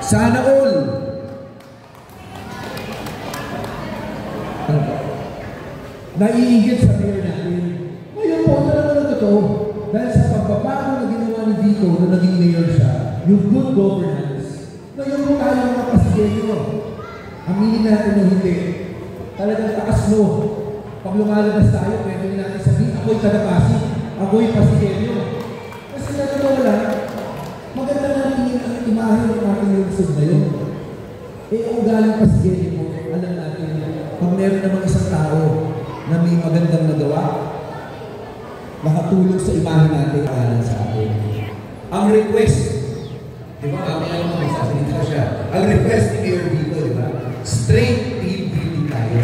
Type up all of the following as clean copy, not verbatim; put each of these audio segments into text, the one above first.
Sana all. Naiigit sa mayor natin. Ngayon po, talaga na totoo. Dahil sa pagbabago na ginawa ni Vico na naging mayor siya, yung good governance, ngayon po tayo mga Pasigenyo. Aminin natin o hindi. Talagang taas no. Pag lumalabas tayo, pwede natin sabihin, ako'y taga-Pasig, ako'y Pasigenyo. Kasi na totoo lang, maganda natin ang imahe ng ating lungsod na yun. Ang galing Pasigenyo mo, alam natin, pag meron namang isang tao na may magandang nagawa, makatulong sa imahe natin sa atin. Ang request, di ba? Kaya naman magsasalita siya. Ang request ni Mayor Vico, di ba? Straight team building tayo.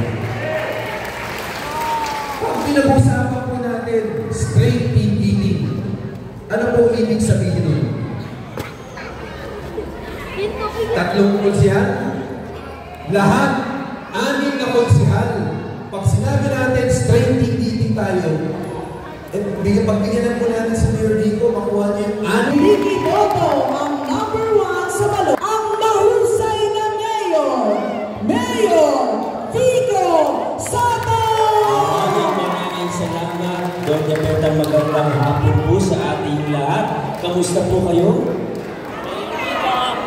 Pag pinag-usapan po natin, straight team building, ano po ibig sabihin nun? Tatlong konsihal? Lahat, 6 na konsihal. Pag sinabi natin, straight team building tayo, pagbigyan po natin sa Mayor Vico, makuha niya yung Ricky Boto, ang #1 sa balon. Ang mahusay na mayor, Mayor Vico Soto! Maraming salamat. Doña Berta, magandang hapon po sa ating lahat. Kamusta po kayo?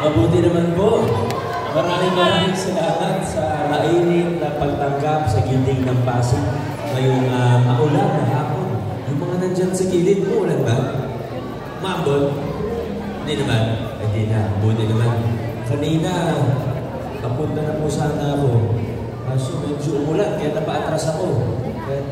Mabuti naman po. Maraming salamat sa mainit na pagtanggap sa gilding ng Pasig ngayong maulan na hapon. Yung mga nandyan sa kilid mo, ulan ba? Mambol? Hindi naman. Hindi na. Buti naman. Kanina, kapunta na po sana ako. So, medyo umulan, kaya napaatras ako. At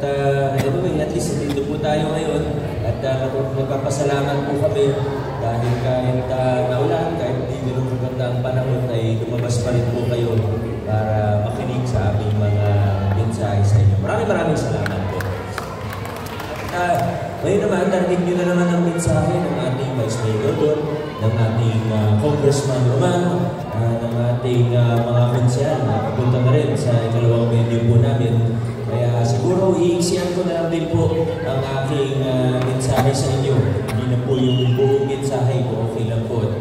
anyway, at least dito po tayo ngayon. At nagpapasalamat po kami dahil kahit naulan, kahit hindi nyo maganda ang panahon, ay lumabas pa rin po kayo para makinig sa aming mga mensahe sa inyo. Maraming salamat po. Ngayon naman, narinig nyo na naman ang mensahe ng ating Vice Mayor doon, ng ating Congressman Roman, ng ating mga konsehal na papunta na rin sa ikalawang venue po namin. Kaya siguro iiksiyan ko na lang din po ang aking mensahe sa inyo. Hindi na po yung buong mensahe ko, okay lang po. At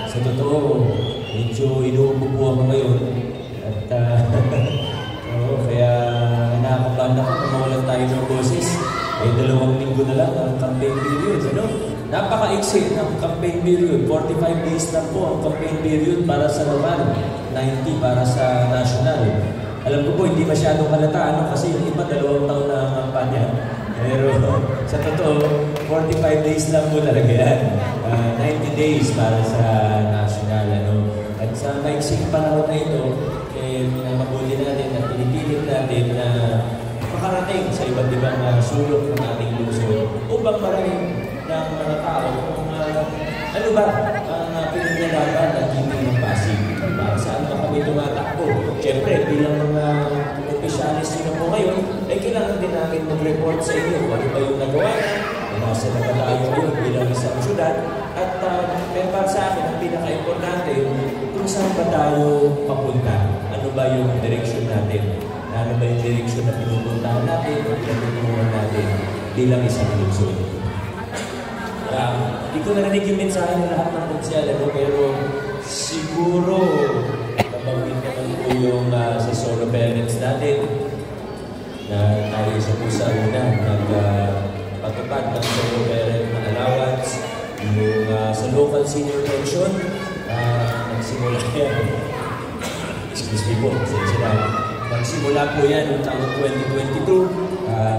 sa totoo, medyo inuupo po ako ngayon. At kaya nakakabanda ko kung mawalan tayo ng boses. 2 linggo na lang ang campaign period, ano? Napaka-exit ng campaign period. 45 days lang po ang campaign period para sa lokal, 90 para sa national. Alam ko po, hindi masyadong halata, ano? Kasi yung iba, 2 taon na ang kampanya. Pero sa totoo, 45 days lang po talaga yan. 90 days para sa national, ano? At sa maiksing panahon na ito, mabuti natin at pinipilit natin na makarating sa iba't ibang sulok ng ating lungsod upang maraming ng mga tao kung ano ba ang pinaglalaban ng gilding ng Pasig. Saan ba kami tumatakbo? Siyempre, bilang mga opisyalis nyo po ngayon, ay kailangan din namin mag-report sa inyo kung ano ba yung nagawa na, nasa na tayo ngayon bilang isang syudad, at para sa akin, ang pinaka-importante kung saan ba tayo papunta, ano ba yung direksyon natin. Ano ba yung direksyon na pinupuntahan natin o pinupuntahan natin bilang isang lungsod. Hindi ko narinig yung mensahe ng lahat ng konsyal, pero siguro nabangin naman po yung sa solo parents natin na tayo isa po sa una nagpatupad ng solo parent na allowance, yung sa local senior pension, nagsimula yan. Excuse me po, nagsimula po yan noong taong 2022.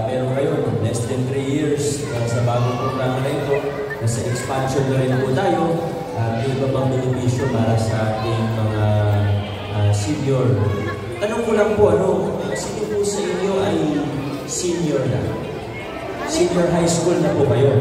Pero ngayon, less than 3 years sa bagong programa na ito. Nasa expansion na rin po tayo. May iba bang benepisyo para sa ating mga senior. Tanong ko lang po, sino po sa inyo ay senior na? Senior high school na po kayo?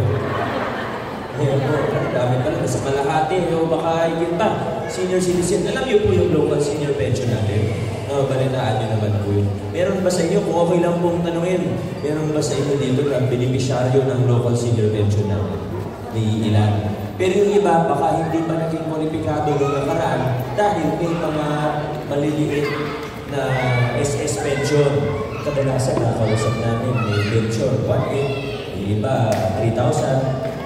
Ngayon po, dami pala. Nasa kalahati, baka higit pa. Senior citizen. Alam niyo po yung local senior pension natin. Balitaan nyo naman po yun. Meron ba sa inyo, kung okay lang pong tanungin, meron ba sa inyo dito na beneficiaryo ng local senior pension natin? May ilan. Pero yung iba, baka hindi pa naging kwalipikado ng nakaraan dahil may mga maliliit na SS pension. Kadalasan nakausap namin, may pension 1,800, yung iba 3,000.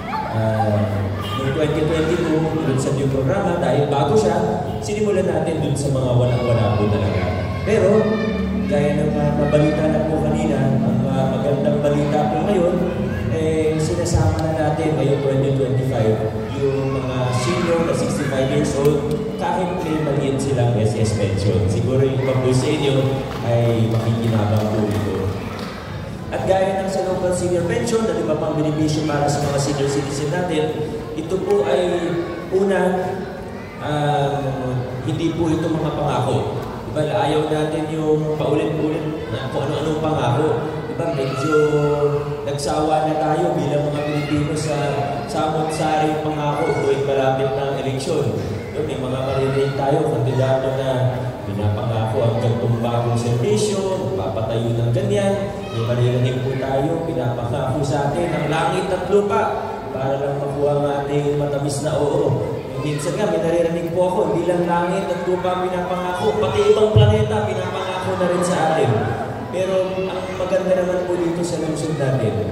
Noong 2022, tulad sa new programa, dahil bago siya, sinimulan natin dun sa mga walang-wala po talaga. Pero, gaya ng nabalita na po kanina, ang magandang balita po ngayon, sinasama na natin ngayong 2025 yung mga senior na 65 years old, kahit may maliit silang SS pension. Siguro yung iba po sa inyo ay makikinabang po ito. At gaya ng sa local senior pension, na iba pang benepisyo para sa mga senior citizen natin, ito po ay una, hindi po ito mga pangako. Diba, ayaw natin yung paulit-ulit na kung ano-anong pangako. Diba, medyo nagsawa na tayo bilang mga Pilipino sa samot-saring pangako tuwing malapit ng eleksyon. Diba, may mga maririnig tayo, kandidato na pinapangako ang gantong bagong servisyo, papatayo ng ganyan. May maririnig po tayo, pinapangako sa atin ang langit at lupa para lang makuha ang ating matamis na oo. Minsan nga, may naririnig po ako, hindi lang langit at lupa pinapangako, pati ibang planeta pinapangako na rin sa atin. Pero ang maganda naman po dito sa lungsod natin,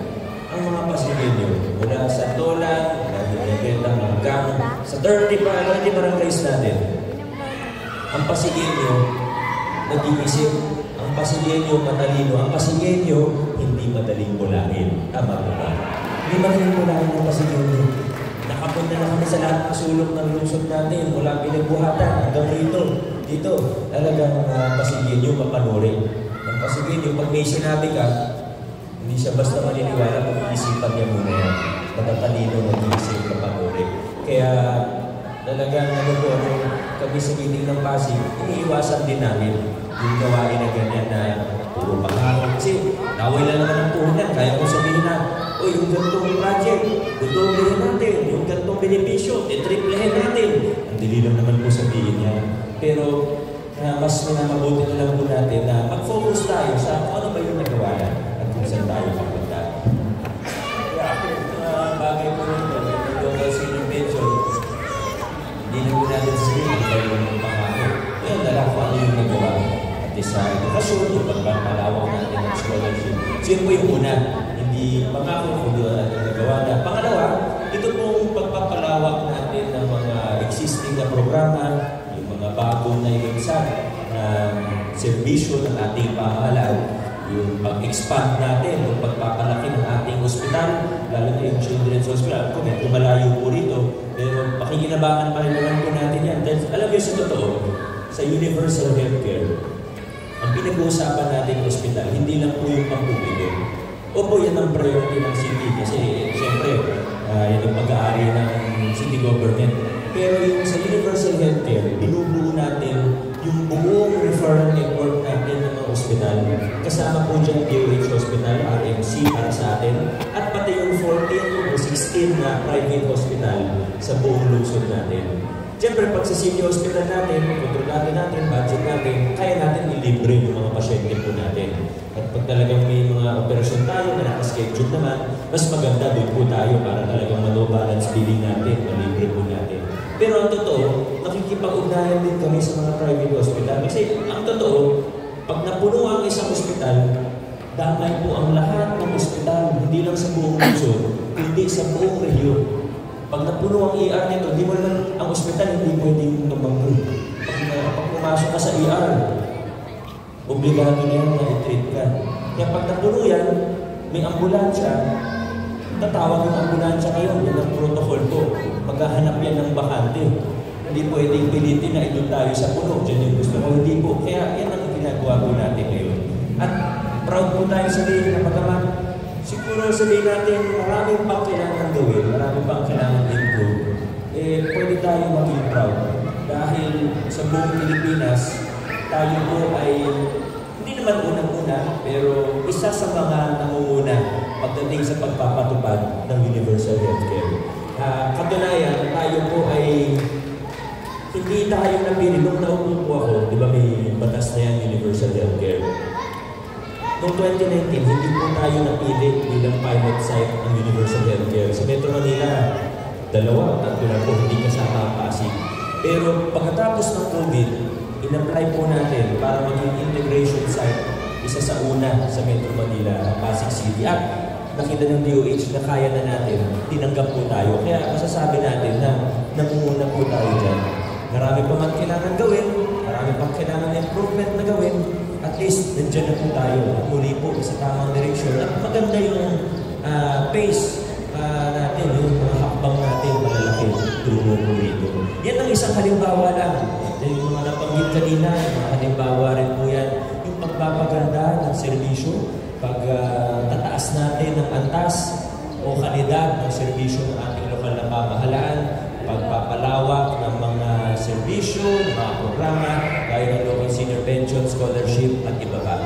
ang mga Pasigenyo, mula sa Tola, Nagigenda, hanggang sa 30 barangays natin, ang Pasigenyo nag-iisip, ang Pasigenyo matalino, ang Pasigenyo hindi madaling mulahin. Tama po ba? Hindi madaling mulahin ang Pasigenyo. Nakapunta na kami sa lahat ng sulok ng lungsod natin, mula pinagbuhatan hanggang rito. Dito, talagang Pasigenyo mapanuri. Ang Pasigenyo, pag may sinabi ka, hindi siya basta maniniwala, pag-iisipan niya muna yan. Matatalino, mag-iisip, mapanuri. Kaya talagang kami sa meeting ng Pasig, iniiwasan din namin yung gawain na ganyan na puro pangako. Kasi naway lang naman ang puhunan, kaya kong sabihin na, o yung gantong project, dudoblehin natin, yung gantong benepisyo, itriplehin natin. Ang dili lang naman po sabihin niya. Pero mas minamabuti na lang po natin na mag-focus tayo sa ano ba yung nagawa na at kung saan tayo papunta. Bagay po nito, yung local senior pension, hindi na po natin sabihin ang tayo ng pangako. Ngayon, dala ko ano yung nagawa. At sa edukasyon, yung pagpapalawak natin ng scholarship. So yun po yung una. Pangako kung doon natin nagawa na. Pangalawa, ito pong pagpapalawak natin ng mga existing na programa, yung mga bagong na ilunsad na serbisyo ng ating pamahalaan, yung pag-expand natin, yung pagpapalaki ng ating ospital, lalo na yung Children's Hospital. Kung medyo malayo po rito, pero pakikinabangan pa rin naman po natin yan. Dahil alam niyo sa totoo, sa universal healthcare, ang pinag-uusapan natin ng ospital, hindi lang po yung pampubliko. Opo, yan ang priority ng city kasi siyempre, yan ang pag-aari ng city government. Pero yung sa universal healthcare, binubuo natin yung buong referral network natin ng mga ospital. Kasama po dyan DOH Hospital, RMC para sa atin, at pati yung 14 o 16 na private hospital sa buong lungsod natin. Siyempre, pag sa city hospital natin, kontrolado natin, budget natin, kaya natin ilibre yung mga pasyente po natin. At pag talagang may mga operasyon tayo na nakaschedule naman, mas maganda doon po tayo para talagang low balance billing natin, malibre po natin. Pero ang totoo, nakikipag-ugnayan din kami sa mga private hospital. Kasi ang totoo, pag napuno ang isang hospital, damay po ang lahat ng hospital, hindi lang sa buong lungsod, hindi sa buong rehiyon. Pag napuno ang ER nito, di mo naman ang ospital, hindi pwedeng tumanggo. Pag pumasok ka sa ER, obligado na yan na i-treat ka. Kaya pag napuno yan, may ambulansya, tatawag yung ambulansya ngayon, yan ang protocol ko. Maghahanap yan ng bakante. Hindi pwedeng pilitin na ito tayo sa puno, dyan yung gusto ko, hindi po. Kaya yan ang ginagawa po natin ngayon. At proud po tayo sabihin na pagkaman, siguro sabihin natin, maraming pang kailangan gawin, maraming pang kailangan improve. Pwede tayo maging proud. Dahil sa buong Pilipinas, tayo po ay, hindi naman unang-una, pero isa sa mga nangunguna pagdating sa pagpapatupad ng universal healthcare. Katunayan, tayo po ay, hindi tayo napili. Nung naupo po ako, di ba may batas na yan, universal healthcare. Noong 2019, hindi po tayo napili bilang pilot site ng universal healthcare. Sa Metro Manila, 2 o 3 lang po, hindi kasama ang Pasig. Pero pagkatapos ng COVID, in-apply po natin para maging integration site, isa sa una sa Metro Manila, Pasig City. At nakita ng DOH na kaya na natin, tinanggap po tayo. Kaya masasabi natin na nangunguna po tayo dyan. marami pa man kailangan gawin, marami pang kailangan improvement na gawin, at least nandiyan na po tayo. At muli po sa tamang direksyon. At maganda yung pace natin, yung mga hakbang natin, malalaki tungo po dito. Yan ang isang halimbawa lang. Yung mga nabanggit kanina, yung mga halimbawa rin po yan. Yung pagpapaganda ng serbisyo, pagtataas natin ng antas o kalidad ng serbisyo ng ating lokal na pamahalaan, pagpapalawak ng mga serbisyo, mga programa, gaya ng local senior pension, scholarship, at iba pa.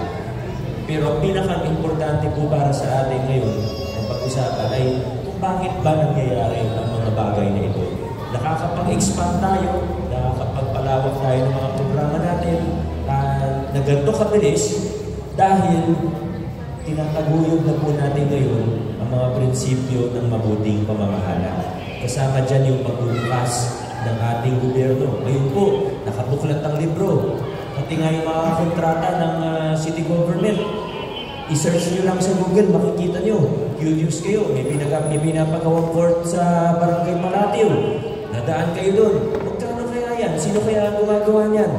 Pero ang pinaka-importante po para sa atin ngayon, ang pag-usapan ay kung bakit ba nangyayari ang mga bagay na ito. Nakakapag-expand tayo, nakakapagpalawak tayo ng mga programa natin na ganito kabilis dahil tinataguyod na po natin ngayon ang mga prinsipyo ng mabuting pamamahala. Kasama dyan yung pagbubukas ng ating gobyerno. Ngayon po, nakabuklat ang libro. Pati nga yung mga kontrata ng city government. I-search nyo lang sa Google, makikita nyo. Curious kayo, may pinapagawang court sa Barangay Malatiw. Nadaan kayo doon. Magkano kaya yan? Sino kaya gumagawa niyan?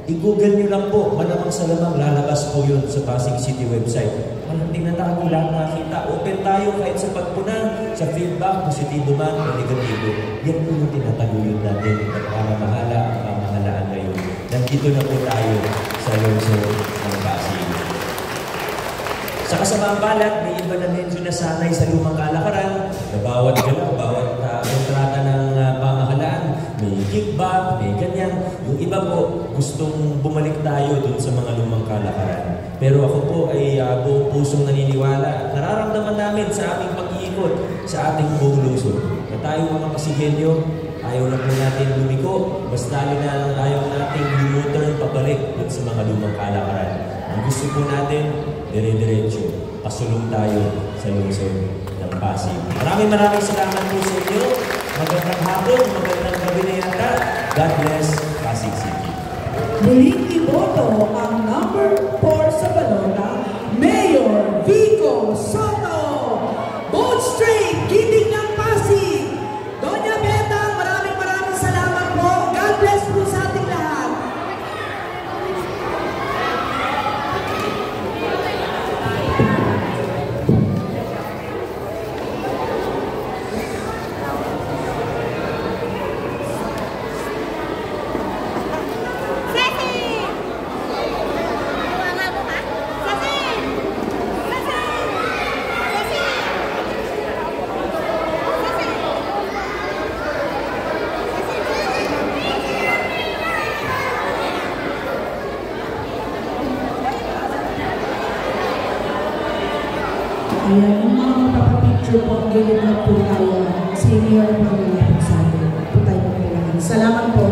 I-google nyo lang po. Malamang sa lamang lalabas po yun sa Pasig City website. Walang tinatago, lahat nakakita. Open tayo kahit sa pagpuna, sa feedback, positibo man o negatibo. Yan po yung tinataguyod natin at pamamahala ang pamahalaan ngayon. Nandito na po tayo sa lungsod ng Pasig. Sa kasamang balat, may iba na medyo nasanay sa lumang kalakaran na bawat galaw, bawat kontrata ng pamahalaan, may kickback, may ganyan. Yung iba po, gustong bumalik tayo dun sa mga lumang kalakaran. Pero ako po ay buong pusong naniniwala. Nararamdaman namin sa aming pag-iikot sa ating buong lungsod na tayo mga Pasigenyo, ayaw na po natin lumiko, basta na ayaw nating U-turn pabalik dun sa mga lumang kalakaran. Ang gusto po natin, dire-diretso, pasulong tayo sa lungsod ng Pasig. Maraming salamat po sa inyo. Magandang hapon, magandang gabi na yata. God bless Pasig City. Muling iboto ang number 4 sa balota, Mayor Vico Soto. Vote straight, giting ng Pasig. Doña Betang, maraming salamat po. God bless po sa ating lahat. Ayan, yung mga magpapapicture po, gilid na po tayo. Senior po nila sa atin. Po tayo po. Salamat po.